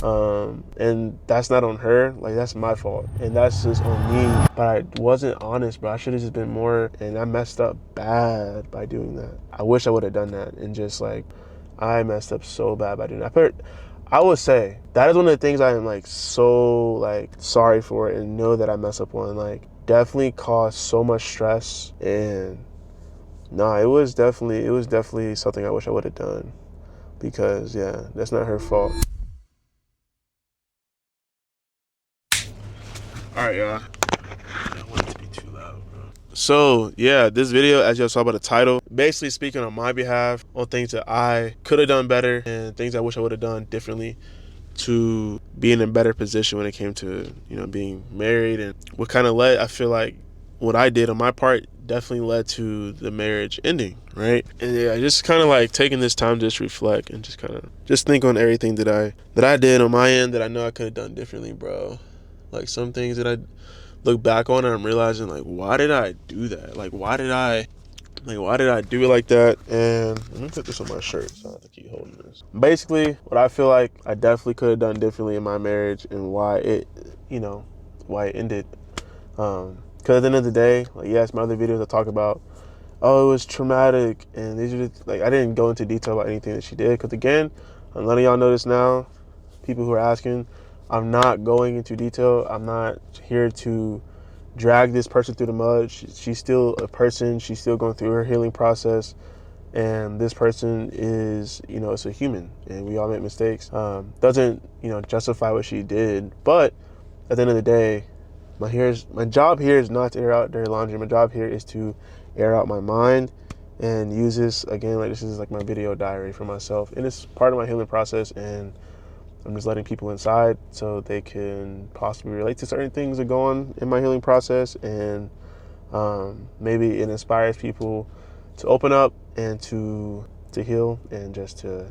And that's not on her. Like, that's my fault, and that's just on me. But I wasn't honest, bro. I should have just been more, and I messed up bad by doing that. I wish I would have done that, and just like, I messed up so bad by doing that. But I would say that is one of the things I am like so like sorry for, and know that I mess up on. Like, definitely caused so much stress, and nah, it was definitely something I wish I would have done, because yeah, that's not her fault. All right, y'all. I don't want it to be too loud, bro. So yeah, this video, as y'all saw by the title, basically speaking on my behalf on things that I could have done better and things I wish I would have done differently to be in a better position when it came to, being married. And what kind of led, I feel like what I did on my part definitely led to the marriage ending, right? And yeah, just kind of like taking this time to just reflect and just kind of just think on everything that I did on my end that I know I could have done differently, bro. Like, some things that I look back on and I'm realizing, like, why did I do that? Why did I do it like that? And let me put this on my shirt so I don't have to keep holding this. Basically, what I feel like I definitely could have done differently in my marriage, and why it ended. Because at the end of the day, like, yes, my other videos I talk about, oh, it was traumatic, and these are like, I didn't go into detail about anything that she did. Because again, I'm letting y'all know this now, people who are asking, I'm not going into detail. I'm not here to drag this person through the mud. She's still a person. She's still going through her healing process. And this person is, it's a human, and we all make mistakes. Doesn't, justify what she did. But at the end of the day, my job here is not to air out dirty laundry. My job here is to air out my mind and use this, again, like, this is like my video diary for myself. And it's part of my healing process, and I'm just letting people inside so they can possibly relate to certain things that go on in my healing process, and maybe it inspires people to open up and to heal, and just to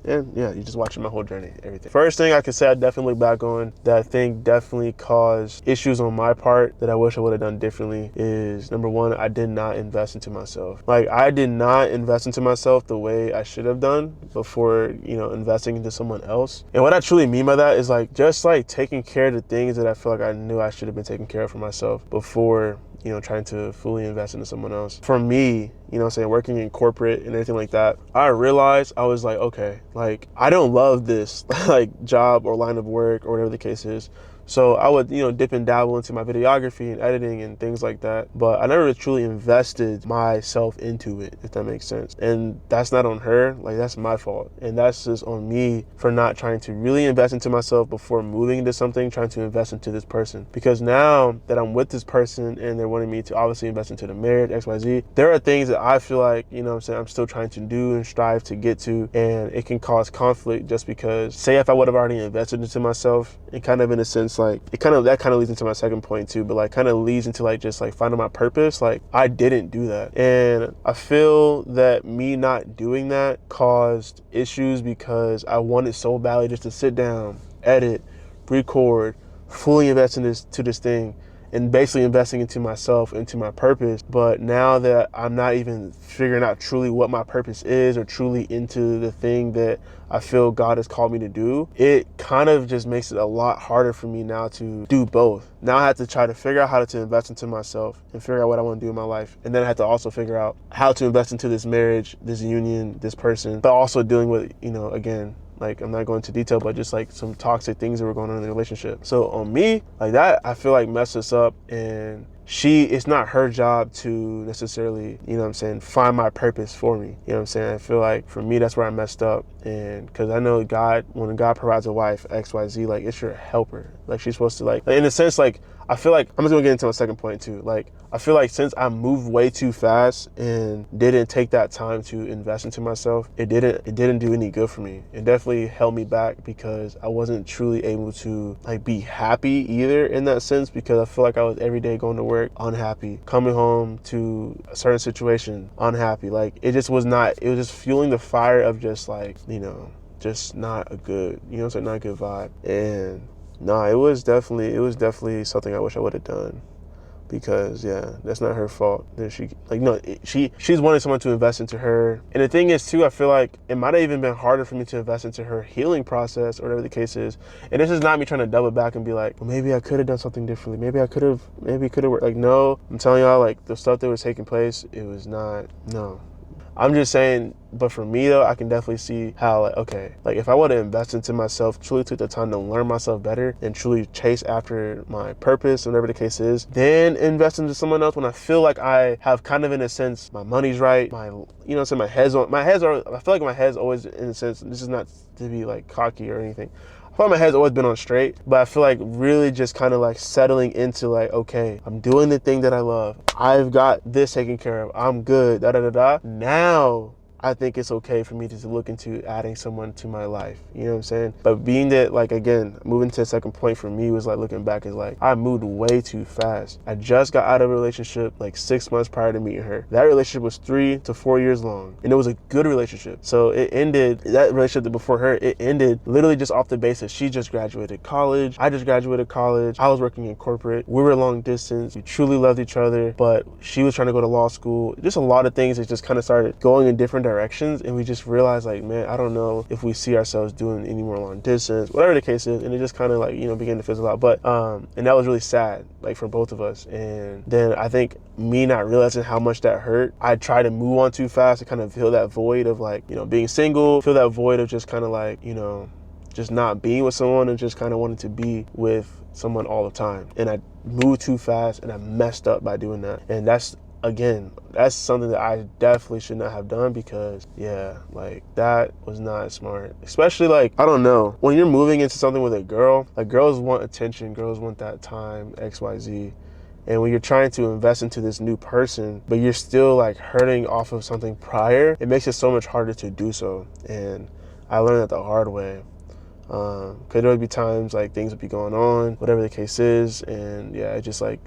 you're just watching my whole journey, everything. First thing I can say I definitely look back on that I think definitely caused issues on my part that I wish I would have done differently is, number one, I did not invest into myself. Like, I did not invest into myself the way I should have done before, investing into someone else. And what I truly mean by that is, like, just like taking care of the things that I feel like I knew I should have been taking care of for myself before, trying to fully invest into someone else. For me, working in corporate and everything like that, I realized, I was like, okay, like, I don't love this like job or line of work or whatever the case is. So I would, dip and dabble into my videography and editing and things like that. But I never truly invested myself into it, if that makes sense. And that's not on her. Like, that's my fault. And that's just on me for not trying to really invest into myself before moving into something, trying to invest into this person. Because now that I'm with this person and they're wanting me to obviously invest into the marriage, XYZ, there are things that I feel like, I'm still trying to do and strive to get to. And it can cause conflict just because, say if I would have already invested into myself, and kind of in a sense, like, that kind of leads into my second point too, but like kind of leads into like just like finding my purpose. Like, I didn't do that, and I feel that me not doing that caused issues because I wanted so badly just to sit down, edit, record, fully invest in this thing, and basically investing into myself, into my purpose. But now that I'm not even figuring out truly what my purpose is, or truly into the thing that I feel God has called me to do, it kind of just makes it a lot harder for me now to do both. Now I have to try to figure out how to invest into myself and figure out what I want to do in my life. And then I have to also figure out how to invest into this marriage, this union, this person, but also dealing with, again, like, I'm not going into detail, but just like some toxic things that were going on in the relationship. So on me, like, that, I feel like messed us up, and it's not her job to necessarily, find my purpose for me. I feel like for me, that's where I messed up. And because I know God, when God provides a wife, XYZ, like, it's your helper. Like, she's supposed to, like, in a sense, like, I feel like, I'm just gonna get into my second point too. Like, I feel like since I moved way too fast and didn't take that time to invest into myself, it didn't do any good for me. It definitely held me back because I wasn't truly able to, like, be happy either in that sense, because I feel like I was every day going to work unhappy, coming home to a certain situation unhappy. Like, it was just fueling the fire of just like, just not a good, not a good vibe. And no, it was definitely something I wish I would have done, because yeah, that's not her fault. That she like no, she's wanting someone to invest into her. And the thing is too, I feel like it might have even been harder for me to invest into her healing process or whatever the case is. And this is not me trying to double back and be like, well, maybe I could have done something differently. Maybe it could have worked. Like, no, I'm telling y'all, like the stuff that was taking place, it was not, no. I'm just saying, but for me though, I can definitely see how, like, okay, like if I would have invested into myself, truly took the time to learn myself better and truly chase after my purpose, whatever the case is, then invest into someone else when I feel like I have kind of, in a sense, my money's right, my, you know what I'm saying, I feel like my head's always, in a sense, this is not to be like cocky or anything, I feel like my head's always been on straight, but I feel like really just kind of like settling into like, okay, I'm doing the thing that I love. I've got this taken care of. I'm good, da-da-da-da. Now, I think it's okay for me to look into adding someone to my life. You know what I'm saying? But being that, like, again, moving to the second point for me was like looking back is like, I moved way too fast. I just got out of a relationship like 6 months prior to meeting her. That relationship was 3 to 4 years long. And it was a good relationship. So it ended, that relationship before her, it ended literally just off the basis. She just graduated college. I just graduated college. I was working in corporate. We were long distance. We truly loved each other, but she was trying to go to law school. Just a lot of things that just kind of started going in different directions. And we just realized, like, man, I don't know if we see ourselves doing any more long distance, whatever the case is. And it just kind of like, you know, began to fizzle out. But and that was really sad, like, for both of us. And then I think me not realizing how much that hurt, I tried to move on too fast to kind of fill that void of, like, you know, being single, fill that void of just kind of like, you know, just not being with someone and just kind of wanting to be with someone all the time. And I moved too fast and I messed up by doing that. And that's, again, that's something that I definitely should not have done, because yeah, like, that was not smart. Especially, like, I don't know, when you're moving into something with a girl, like, girls want attention, girls want that time, XYZ. And when you're trying to invest into this new person, but you're still like hurting off of something prior, it makes it so much harder to do so. And I learned that the hard way. Because there would be times like things would be going on, whatever the case is, and yeah, it just like,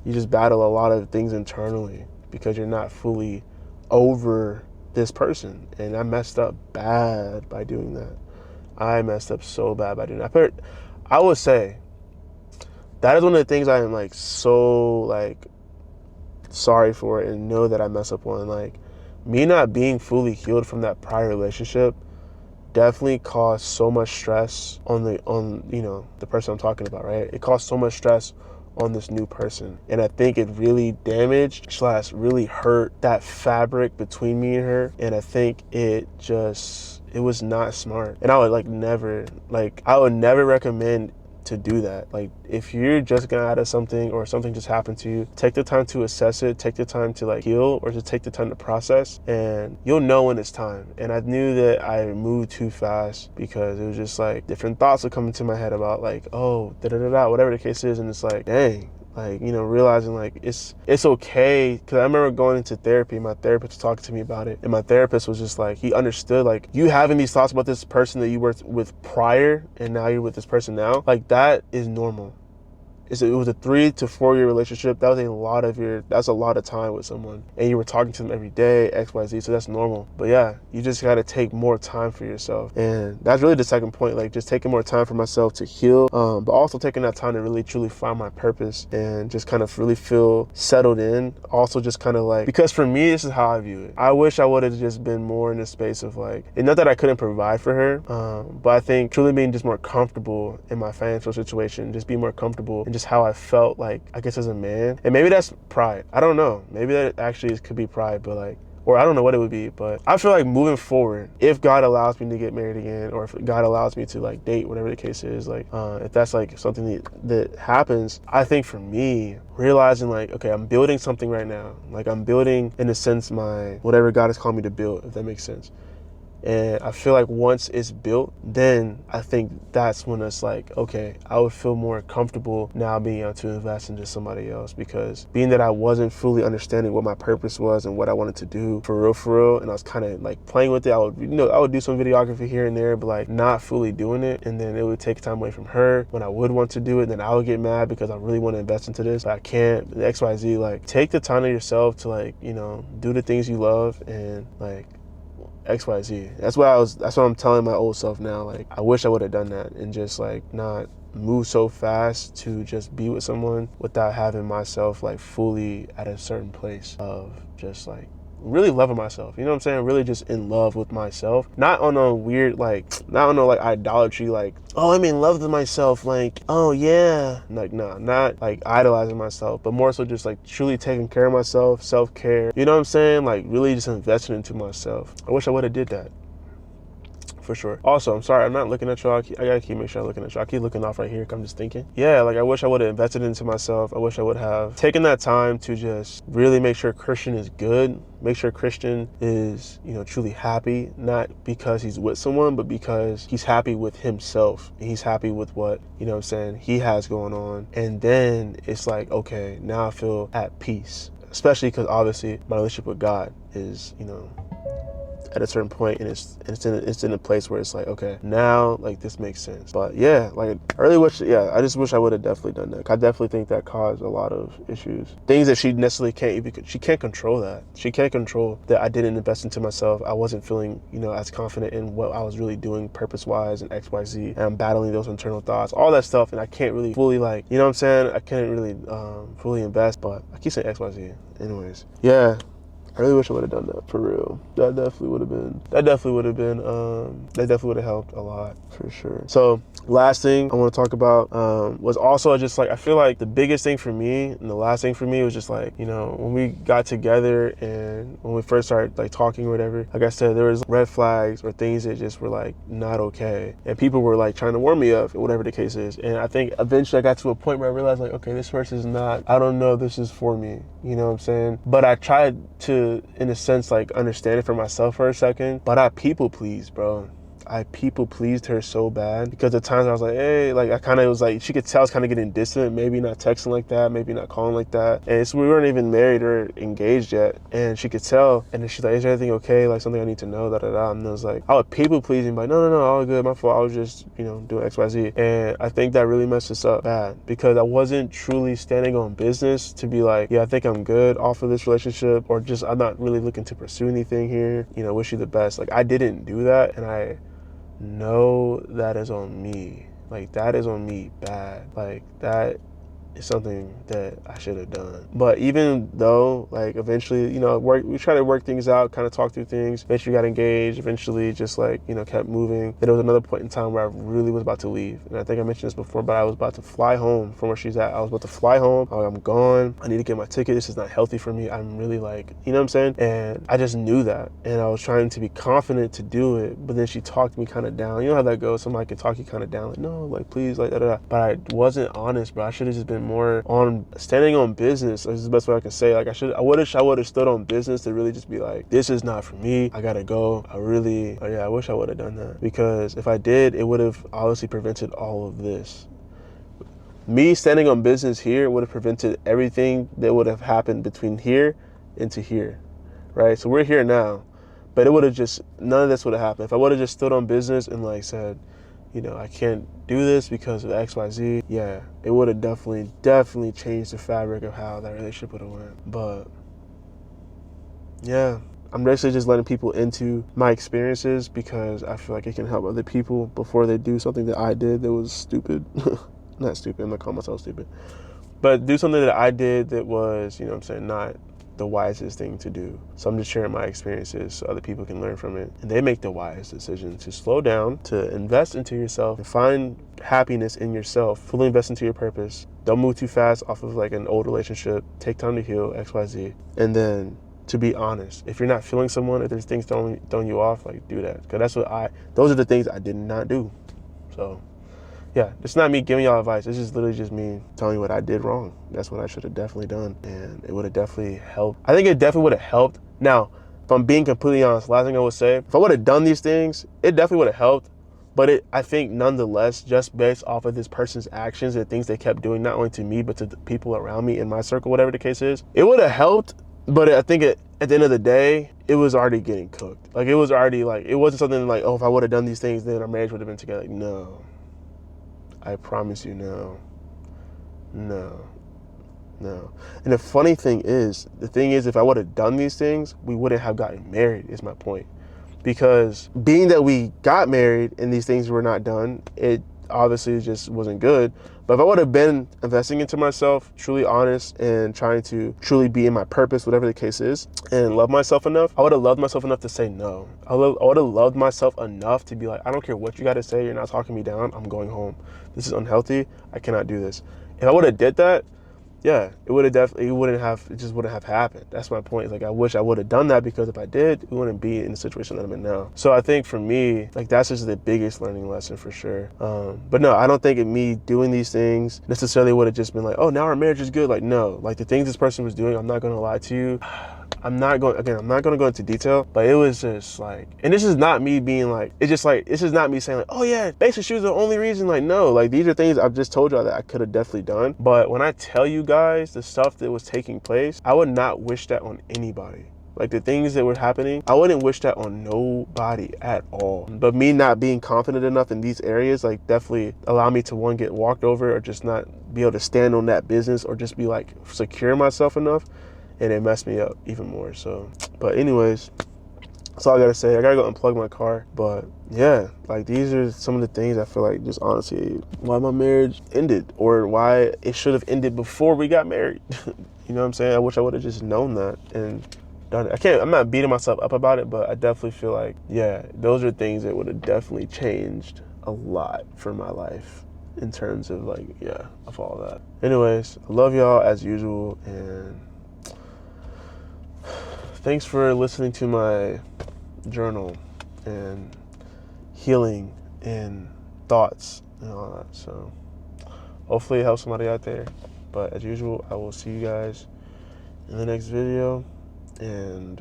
you just battle a lot of things internally because you're not fully over this person. And I messed up bad by doing that. I messed up so bad by doing that. I would say that is one of the things I am like so like sorry for and know that I mess up on. Like, me not being fully healed from that prior relationship definitely caused so much stress on you know, the person I'm talking about, right? It caused so much stress on this new person. And I think it really damaged / really hurt that fabric between me and her. And I think it was not smart. And I would never recommend to do that. Like, if you're just getting out of something or something just happened to you, take the time to assess it, take the time to like heal, or just take the time to process, and you'll know when it's time. And I knew that I moved too fast because it was just like different thoughts would come into my head about like, oh, da-da-da-da, whatever the case is. And it's like, dang, like, you know, realizing like it's okay. Because I remember going into therapy, my therapist was talking to me about it, and my therapist was just like, he understood like you having these thoughts about this person that you were with prior and now you're with this person now, like, that is normal. It was a 3 to 4 year relationship. That's a lot of time with someone, and you were talking to them every day, XYZ, so that's normal. But yeah, you just got to take more time for yourself. And that's really the second point, like, just taking more time for myself to heal, but also taking that time to really truly find my purpose and just kind of really feel settled in. Also just kind of like, because for me, this is how I view it. I wish I would have just been more in the space of like, and not that I couldn't provide for her, but I think truly being just more comfortable in my financial situation, just be more comfortable and just how I felt, like, I guess, as a man. And maybe that's pride. I don't know. Maybe that actually could be pride, but like, or I don't know what it would be, but I feel like moving forward, if God allows me to get married again, or if God allows me to like date, whatever the case is, like, if that's like something that happens, I think for me, realizing like, okay, I'm building something right now. Like, I'm building, in a sense, my, whatever God has called me to build, if that makes sense. And I feel like once it's built, then I think that's when it's like, okay, I would feel more comfortable now being able to invest into somebody else, because being that I wasn't fully understanding what my purpose was and what I wanted to do for real, and I was kind of like playing with it. I would do some videography here and there, but like not fully doing it. And then it would take time away from her when I would want to do it. Then I would get mad because I really want to invest into this, but I can't, the XYZ. Like, take the time to yourself to like, you know, do the things you love, and like, XYZ. That's what I'm telling my old self now. Like, I wish I would have done that and just like not move so fast to just be with someone without having myself like fully at a certain place of just like really loving myself. You know what I'm saying? Really just in love with myself. Not on a weird, like, not on a like idolatry, like, oh, I'm in love with myself. Like, oh yeah. Like, nah, not like idolizing myself, but more so just like truly taking care of myself, self-care. You know what I'm saying? Like really just investing into myself. I wish I would have did that. For sure. Also, I'm sorry, I'm not looking at y'all. I gotta keep make sure I'm looking at y'all. I keep looking off right here. I'm just thinking. Yeah, like I wish I would have invested into myself. I wish I would have taken that time to just really make sure Christian is good. Make sure Christian is, you know, truly happy, not because he's with someone, but because he's happy with himself. And he's happy with what, you know what I'm saying, he has going on. And then it's like, okay, now I feel at peace. Especially because obviously my relationship with God is, you know, at a certain point, and it's in a place where it's like, okay, now like this makes sense. But yeah, like I really wish, yeah, I just wish I would have definitely done that. I definitely think that caused a lot of issues, things that she necessarily she can't control that. She can't control that I didn't invest into myself. I wasn't feeling, you know, as confident in what I was really doing purpose-wise and XYZ, and I'm battling those internal thoughts, all that stuff, and I can't really fully, like, you know what I'm saying, I can't really fully invest. But I keep saying XYZ anyways. Yeah, I really wish I would have done that, for real. That definitely would have helped a lot, for sure. So last thing I want to talk about was also just like, I feel like the biggest thing for me and the last thing for me was just like, you know, when we got together and when we first started like talking or whatever, like I said, there was red flags or things that just were like not okay. And people were like trying to warn me of, whatever the case is. And I think eventually I got to a point where I realized like, okay, this person is not, I don't know if this is for me. You know what I'm saying? But I tried to, in a sense, like understand it for myself for a second. But I people pleased, bro. I people pleased her so bad, because the times I was like, hey, like I kind of was like, she could tell I was kind of getting distant, maybe not texting like that, maybe not calling like that. And we weren't even married or engaged yet. And she could tell. And then she's like, is there anything okay? Like something I need to know, da da da. And I was like, I would people pleasing, but no, all good, my fault. I was just, you know, doing XYZ. And I think that really messed us up bad, because I wasn't truly standing on business to be like, yeah, I think I'm good off of this relationship, or just I'm not really looking to pursue anything here. You know, wish you the best. Like I didn't do that, and I know that is on me. Like that is on me bad. Like that is something that I should have done. But even though, like, eventually, you know, we tried to work things out, kind of talk through things. Eventually got engaged. Eventually just like, you know, kept moving. Then there was another point in time where I really was about to leave. And I think I mentioned this before, but I was about to fly home from where she's at. I was about to fly home. I'm gone. I need to get my ticket. This is not healthy for me. I'm really like, you know what I'm saying? And I just knew that. And I was trying to be confident to do it. But then she talked me kind of down. You know how that goes? Somebody can talk you kind of down. Like, no, like, please, like, da da da. But I wasn't honest, bro. I should have just been more on standing on business. That's the best way I can say. Like I would have stood on business to really just be like, this is not for me. I gotta go. I wish I would have done that, because if I did, it would have obviously prevented all of this. Me standing on business here would have prevented everything that would have happened between here into here, right? So we're here now, but it would have just, none of this would have happened. If I would have just stood on business and like said, you know, I can't do this because of XYZ, yeah, it would have definitely changed the fabric of how that relationship would have went. But yeah, I'm basically just letting people into my experiences because I feel like it can help other people before they do something that I did that was stupid. Not stupid, I'm not calling myself stupid. But do something that I did that was, you know what I'm saying, not the wisest thing to do. So I'm just sharing my experiences so other people can learn from it. And they make the wise decision to slow down, to invest into yourself, and find happiness in yourself. Fully invest into your purpose. Don't move too fast off of like an old relationship. Take time to heal, XYZ. And then to be honest, if you're not feeling someone, if there's things throwing you off, like do that. Because those are the things I did not do. So yeah, it's not me giving y'all advice. It's just literally just me telling you what I did wrong. That's what I should have definitely done. And it would have definitely helped. I think it definitely would have helped. Now, if I'm being completely honest, last thing I would say, if I would have done these things, it definitely would have helped. But I think nonetheless, just based off of this person's actions and things they kept doing, not only to me, but to the people around me in my circle, whatever the case is, it would have helped. But I think at the end of the day, it was already getting cooked. Like, it was already like, it wasn't something like, oh, if I would have done these things, then our marriage would have been together. Like, no. I promise you, no. And the funny thing is, if I would have done these things, we wouldn't have gotten married, is my point. because being that we got married and these things were not done, it obviously just wasn't good. But if I would have been investing into myself, truly honest, and trying to truly be in my purpose, whatever the case is, and love myself enough, I would have loved myself enough to say no. I would have loved myself enough to be like, I don't care what you got to say, you're not talking me down, I'm going home. This is unhealthy, I cannot do this. If I would have did that, yeah, it just wouldn't have happened. That's my point. It's like, I wish I would have done that, because if I did, we wouldn't be in the situation that I'm in now. So I think for me, like, that's just the biggest learning lesson for sure. But no, I don't think me doing these things necessarily would have just been like, oh, now our marriage is good. Like, no, like the things this person was doing, I'm not going to lie to you. I'm not going to go into detail, but it was just like, and this is not me being like, this is not me saying like, oh yeah, basically she was the only reason. Like, no, like these are things I've just told y'all that I could have definitely done. But when I tell you guys the stuff that was taking place, I would not wish that on anybody. Like the things that were happening, I wouldn't wish that on nobody at all. But me not being confident enough in these areas, like, definitely allow me to, one, get walked over, or just not be able to stand on that business, or just be like secure myself enough. And it messed me up even more. So, but anyways, that's all I gotta say. I gotta go unplug my car. But yeah, like, these are some of the things I feel like, just honestly, why my marriage ended, or why it should have ended before we got married. You know what I'm saying? I wish I would have just known that and done it. I'm not beating myself up about it, but I definitely feel like, yeah, those are things that would have definitely changed a lot for my life in terms of, like, yeah, of all that. Anyways, I love y'all as usual, and thanks for listening to my journal and healing and thoughts and all that. So hopefully it helps somebody out there. But as usual, I will see you guys in the next video. And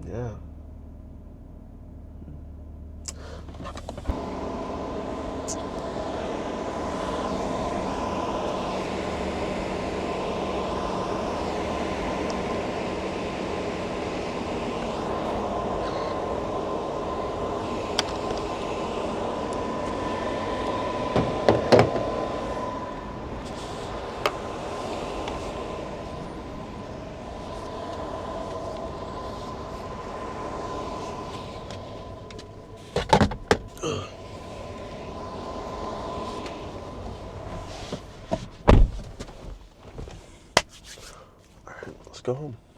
yeah. Let's go home.